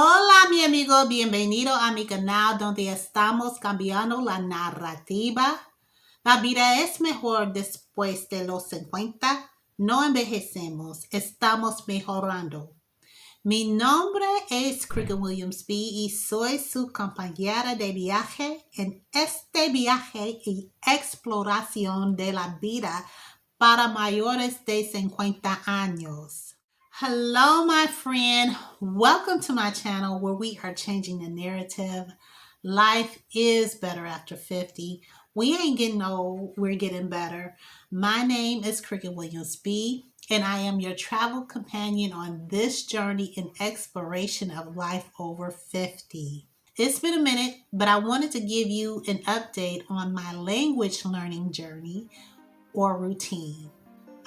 Hola mi amigo, bienvenido a mi canal donde estamos cambiando la narrativa. La vida es mejor después de los 50. No envejecemos, estamos mejorando. Mi nombre es Williams-Bea y soy su compañera de viaje en este viaje y exploración de la vida para mayores de 50 años. Hello, my friend. Welcome to my channel where we are changing the narrative. Life is better after 50. We ain't getting old, we're getting better. My name is Williams-Bea, and I am your travel companion on this journey and exploration of life over 50. It's been a minute, but I wanted to give you an update on my language learning journey or routine.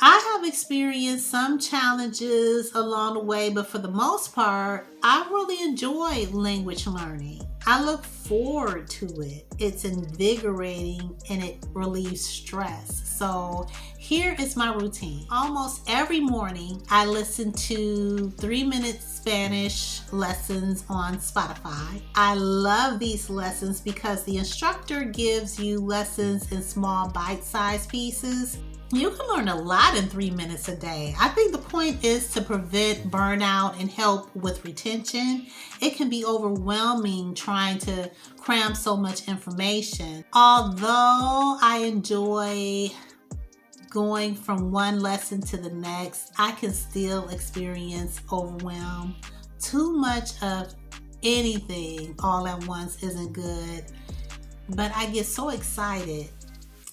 I have experienced some challenges along the way, but for the most part, I really enjoy language learning. I look forward to it. It's invigorating and it relieves stress. So here is my routine. Almost every morning, I listen to 3-minute Spanish lessons on Spotify. I love these lessons because the instructor gives you lessons in small bite-sized pieces. You can learn a lot in 3 minutes a day. I think the point is to prevent burnout and help with retention. It can be overwhelming trying to cram so much information. Although I enjoy going from one lesson to the next, I can still experience overwhelm. Too much of anything all at once isn't good, but I get so excited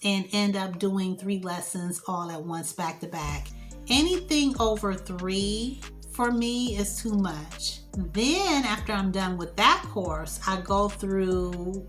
and end up doing 3 lessons all at once back to back. Anything over 3 for me is too much. Then after I'm done with that course, I go through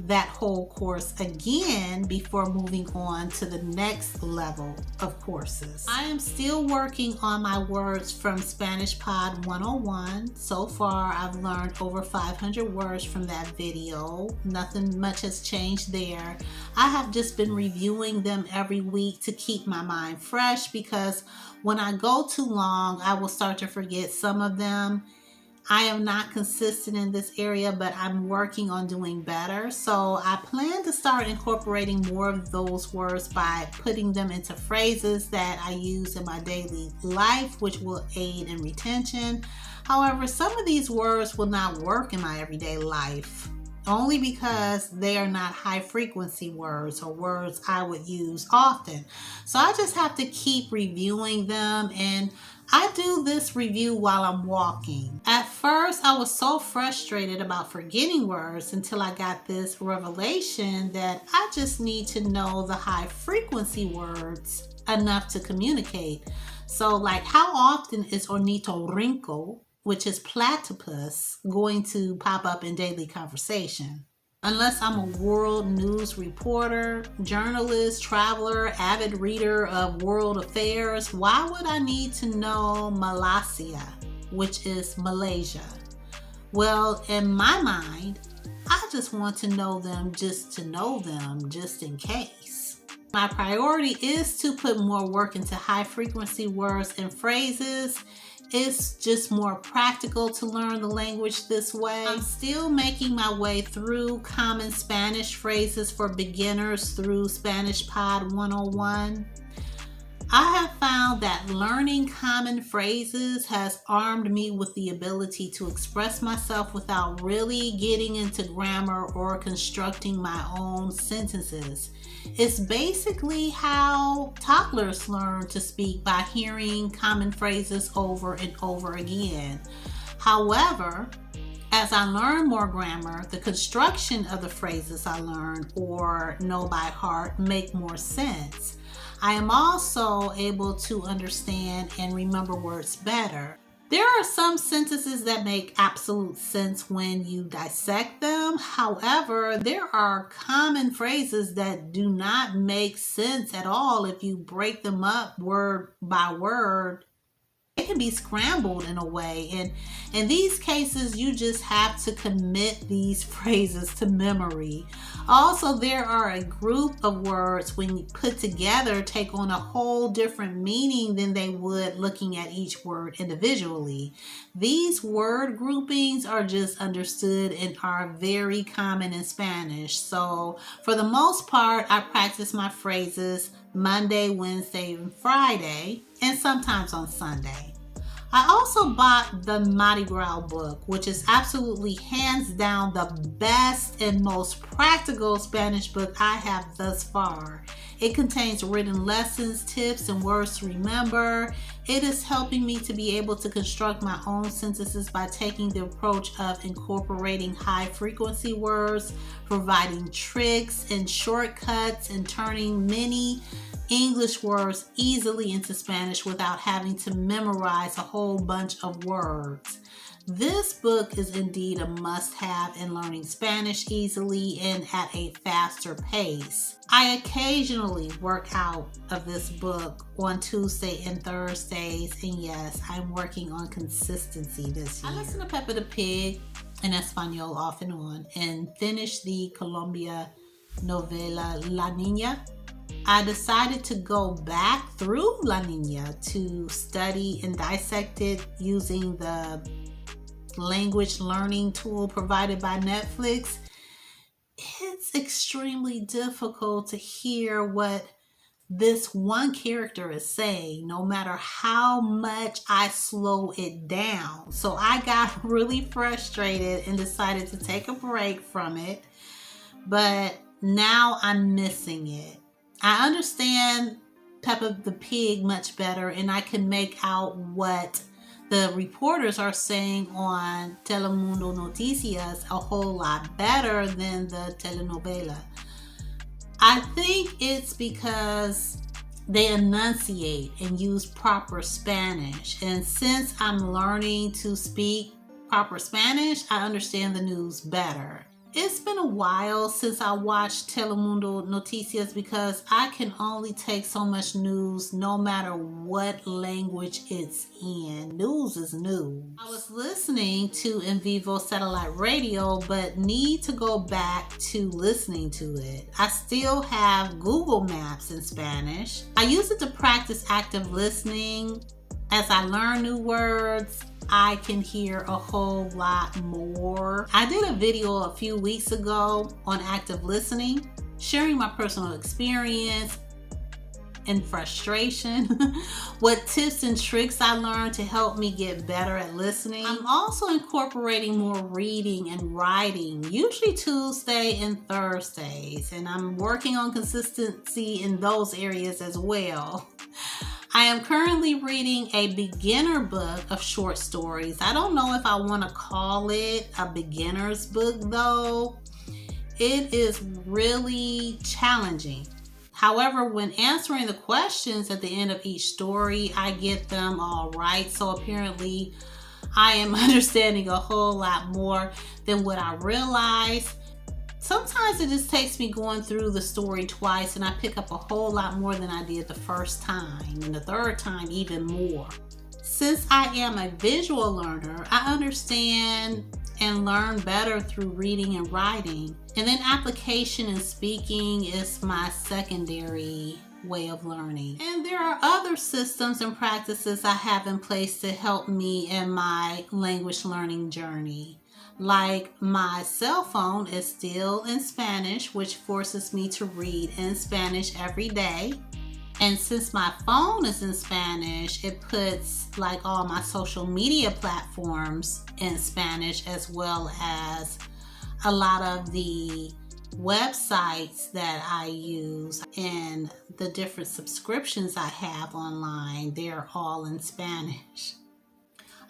that whole course again before moving on to the next level of courses. I am still working on my words from Spanish Pod 101. So far, I've learned over 500 words from that video. Nothing much has changed there. I have just been reviewing them every week to keep my mind fresh because when I go too long, I will start to forget some of them. I am not consistent in this area, but I'm working on doing better. So I plan to start incorporating more of those words by putting them into phrases that I use in my daily life, which will aid in retention. However, some of these words will not work in my everyday life, only because they are not high frequency words or words I would use often. So I just have to keep reviewing them, and I do this review while I'm walking. At first, I was so frustrated about forgetting words until I got this revelation that I just need to know the high frequency words enough to communicate. So like, how often is ornitorrinco, which is platypus, going to pop up in daily conversation? Unless I'm a world news reporter, journalist, traveler, avid reader of world affairs, why would I need to know Malaysia, which is Malaysia? Well, in my mind, I just want to know them, just in case. My priority is to put more work into high frequency words and phrases. It's just more practical to learn the language this way. I'm still making my way through common Spanish phrases for beginners through Spanish Pod 101. I have found that learning common phrases has armed me with the ability to express myself without really getting into grammar or constructing my own sentences. It's basically how toddlers learn to speak, by hearing common phrases over and over again. However, as I learn more grammar, the construction of the phrases I learn or know by heart make more sense. I am also able to understand and remember words better. There are some sentences that make absolute sense when you dissect them. However, there are common phrases that do not make sense at all if you break them up word by word It can be scrambled in a way, and in these cases you just have to commit these phrases to memory. Also, there are a group of words when you put together take on a whole different meaning than they would looking at each word individually. These word groupings are just understood and are very common in Spanish. So for the most part, I practice my phrases Monday, Wednesday, and Friday, and sometimes on Sunday. I also bought the Mardi Gras book, which is absolutely hands down the best and most practical Spanish book I have thus far. It contains written lessons, tips, and words to remember. It is helping me to be able to construct my own sentences by taking the approach of incorporating high frequency words, providing tricks and shortcuts, and turning many English words easily into Spanish without having to memorize a whole bunch of words. This book is indeed a must-have in learning Spanish easily and at a faster pace. I occasionally work out of this book on Tuesday and Thursdays, and yes, I'm working on consistency this year. I listen to Peppa the Pig in Espanol off and on, and finish the Colombia novela La Niña. I decided to go back through La Niña to study and dissect it using the language learning tool provided by Netflix. It's extremely difficult to hear what this one character is saying, no matter how much I slow it down. So I got really frustrated and decided to take a break from it, but now I'm missing it. I understand Peppa the Pig much better, and I can make out what the reporters are saying on Telemundo Noticias a whole lot better than the telenovela. I think it's because they enunciate and use proper Spanish. And since I'm learning to speak proper Spanish, I understand the news better. It's been a while since I watched Telemundo Noticias because I can only take so much news no matter what language it's in. News is news. I was listening to In Vivo satellite radio, but need to go back to listening to it. I still have Google Maps in Spanish. I use it to practice active listening. As I learn new words, I can hear a whole lot more. I did a video a few weeks ago on active listening, sharing my personal experience and frustration, what tips and tricks I learned to help me get better at listening. I'm also incorporating more reading and writing, usually Tuesday and Thursdays, and I'm working on consistency in those areas as well. I am currently reading a beginner book of short stories. I don't know if I want to call it a beginner's book though. It is really challenging. However, when answering the questions at the end of each story, I get them all right. So apparently I am understanding a whole lot more than what I realized. Sometimes it just takes me going through the story twice and I pick up a whole lot more than I did the first time, and the third time even more. Since I am a visual learner, I understand and learn better through reading and writing. And then application and speaking is my secondary way of learning. And there are other systems and practices I have in place to help me in my language learning journey. Like my cell phone is still in Spanish, which forces me to read in Spanish every day. And since my phone is in Spanish, it puts like all my social media platforms in Spanish, as well as a lot of the websites that I use and the different subscriptions I have online. They're all in Spanish.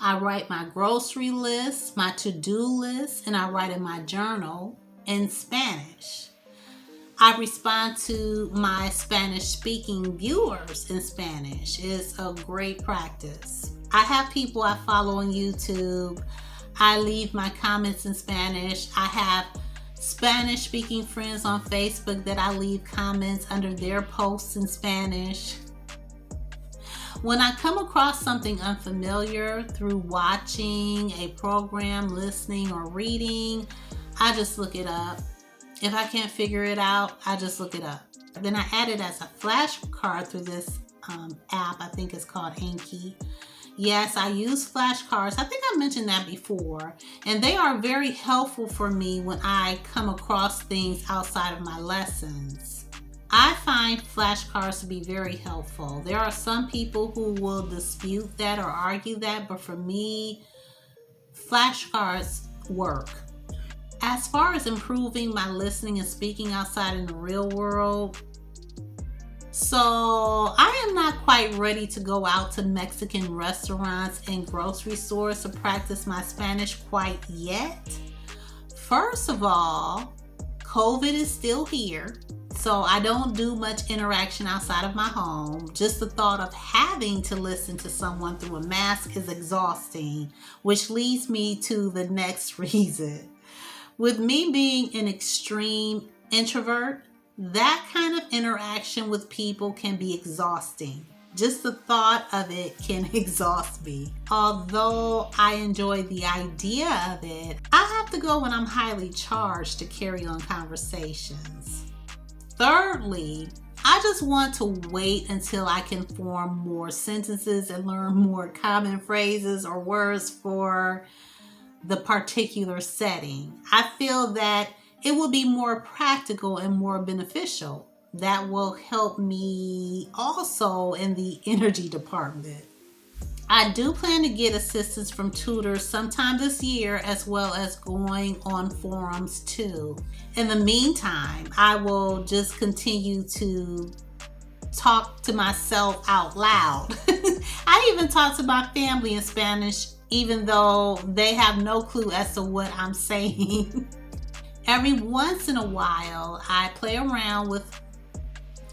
I write my grocery list, my to-do list, and I write in my journal in Spanish. I respond to my Spanish-speaking viewers in Spanish. It's a great practice. I have people I follow on YouTube. I leave my comments in Spanish. I have Spanish-speaking friends on Facebook that I leave comments under their posts in Spanish. When I come across something unfamiliar through watching a program, listening, or reading, I just look it up. If I can't figure it out, I just look it up. Then I add it as a flashcard through this app. I think it's called Anki. Yes, I use flashcards. I think I mentioned that before. And they are very helpful for me when I come across things outside of my lessons. I find flashcards to be very helpful. There are some people who will dispute that or argue that, but for me, flashcards work. As far as improving my listening and speaking outside in the real world, so I am not quite ready to go out to Mexican restaurants and grocery stores to practice my Spanish quite yet. First of all, COVID is still here, so I don't do much interaction outside of my home. Just the thought of having to listen to someone through a mask is exhausting, which leads me to the next reason. With me being an extreme introvert, that kind of interaction with people can be exhausting. Just the thought of it can exhaust me. Although I enjoy the idea of it, I have to go when I'm highly charged to carry on conversations. Thirdly, I just want to wait until I can form more sentences and learn more common phrases or words for the particular setting. I feel that it will be more practical and more beneficial. That will help me also in the energy department. I do plan to get assistance from tutors sometime this year, as well as going on forums too. In the meantime, I will just continue to talk to myself out loud. I even talk to my family in Spanish, even though they have no clue as to what I'm saying. Every once in a while, I play around with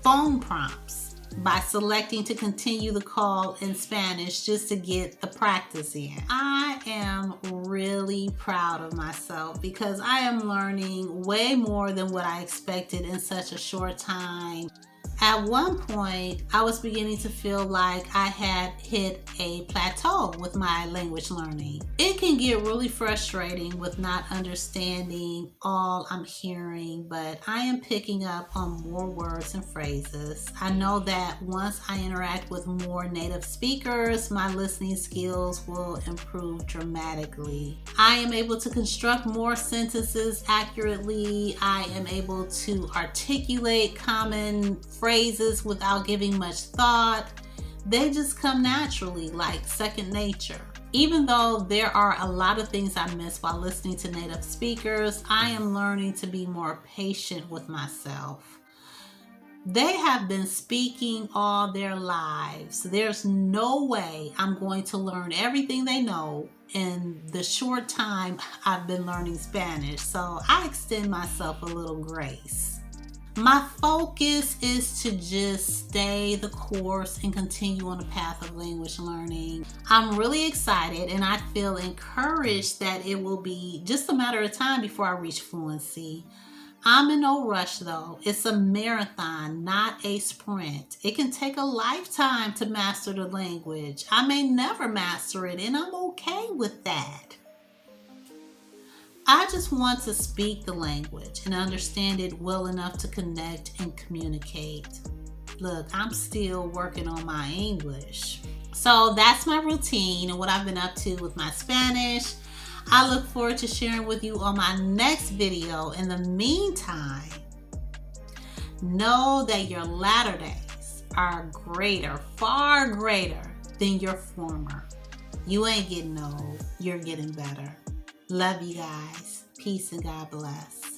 phone prompts by selecting to continue the call in Spanish just to get the practice in. I am really proud of myself because I am learning way more than what I expected in such a short time. At one point, I was beginning to feel like I had hit a plateau with my language learning. It can get really frustrating with not understanding all I'm hearing, but I am picking up on more words and phrases. I know that once I interact with more native speakers, my listening skills will improve dramatically. I am able to construct more sentences accurately. I am able to articulate common phrases without giving much thought. They just come naturally, like second nature. Even though there are a lot of things I miss while listening to native speakers, I am learning to be more patient with myself. They have been speaking all their lives. There's no way I'm going to learn everything they know in the short time I've been learning Spanish, so I extend myself a little grace. My focus is to just stay the course and continue on the path of language learning. I'm really excited and I feel encouraged that it will be just a matter of time before I reach fluency. I'm in no rush though. It's a marathon, not a sprint. It can take a lifetime to master the language. I may never master it and I'm okay with that. I just want to speak the language and understand it well enough to connect and communicate. Look, I'm still working on my English. So that's my routine and what I've been up to with my Spanish. I look forward to sharing with you on my next video. In the meantime, know that your latter days are greater, far greater than your former. You ain't getting old, you're getting better. Love you guys. Peace and God bless.